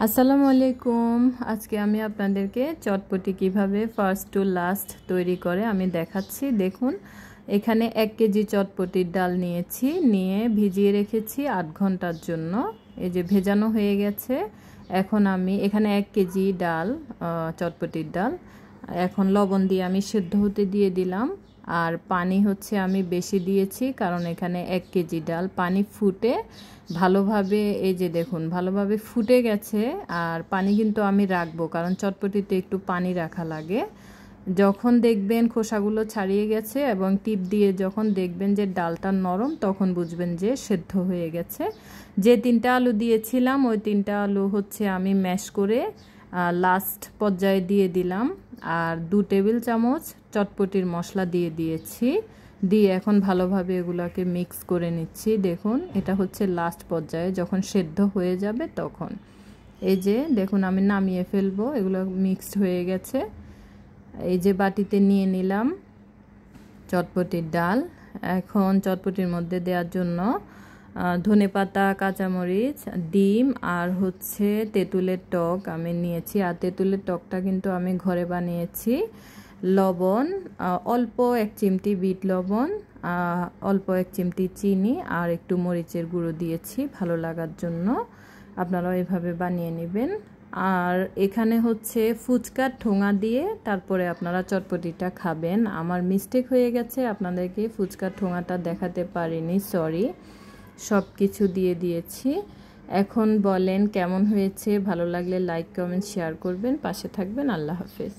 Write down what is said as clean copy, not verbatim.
আসসালামু আলাইকুম। আজকে আমি আপনাদেরকে চটপটি কিভাবে ফার্স্ট টু লাস্ট তৈরি করে আমি দেখাচ্ছি। দেখুন, এখানে 1 কেজি চটপটির ডাল নিয়েছি, নিয়ে ভিজিয়ে রেখেছি 8 ঘন্টার জন্য। এই যে ভেজানো হয়ে গেছে। এখন আমি এখানে 1 কেজি ডাল, চটপটির ডাল, এখন লবণ দিয়ে আমি সেদ্ধ হতে দিয়ে দিলাম। আর পানি হচ্ছে আমি বেশি দিয়েছি, কারণ এখানে 1 কেজি ডাল পানি ফুটে ভালোভাবে, এই যে দেখুন ভালোভাবে ফুটে গেছে। আর পানি কিন্তু আমি রাখবো, কারণ চটপটিতে একটু পানি রাখা লাগে। যখন দেখবেন খোসাগুলো ছাড়িয়ে গেছে এবং টিপ দিয়ে যখন দেখবেন যে ডালটা নরম, তখন বুঝবেন যে সেদ্ধ হয়ে গেছে। যে 3টা আলু দিয়েছিলাম, ওই 3টা আলু হচ্ছে আমি ম্যাশ করে লাস্ট পর্যায়ে দিয়ে দিলাম। আর 2 টেবিল চামচ চটপটির মশলা দিয়ে দিয়েছি, দিয়ে এখন ভালোভাবে এগুলাকে মিক্স করে নিচ্ছি। দেখুন, এটা হচ্ছে লাস্ট পর্যায়ে, যখন সেদ্ধ হয়ে যাবে তখন। এই যে দেখুন, আমি নামিয়ে ফেলবো, এগুলো মিক্সড হয়ে গেছে। এই যে বাটিতে নিয়ে নিলাম চটপটির ডাল। এখন চটপটির মধ্যে দেওয়ার জন্য ধনেপাতা, কাঁচামরিচ, ডিম আর হচ্ছে তেঁতুলের টক আমি নিয়েছি। আর তেঁতুলের টকটা কিন্তু আমি ঘরে বানিয়েছি। লবণ অল্প 1 চিমটি, বিট লবণ অল্প 1 চিমটি, চিনি আর একটু মরিচের গুঁড়ো দিয়েছি ভালো লাগার জন্য। আপনারাও এভাবে বানিয়ে নেবেন। আর এখানে হচ্ছে ফুচকার ঠোঙা দিয়ে তারপরে আপনারা চটপটিটা খাবেন। আমার মিস্টেক হয়ে গেছে, আপনাদেরকে ফুচকার ঠোঙাটা দেখাতে পারিনি, সরি। সব কিছু দিয়ে দিয়েছি। এখন বলেন কেমন হয়েছে? ভালো লাগলে লাইক, কমেন্ট, শেয়ার করবেন, পাশে থাকবেন। আল্লাহ হাফেজ।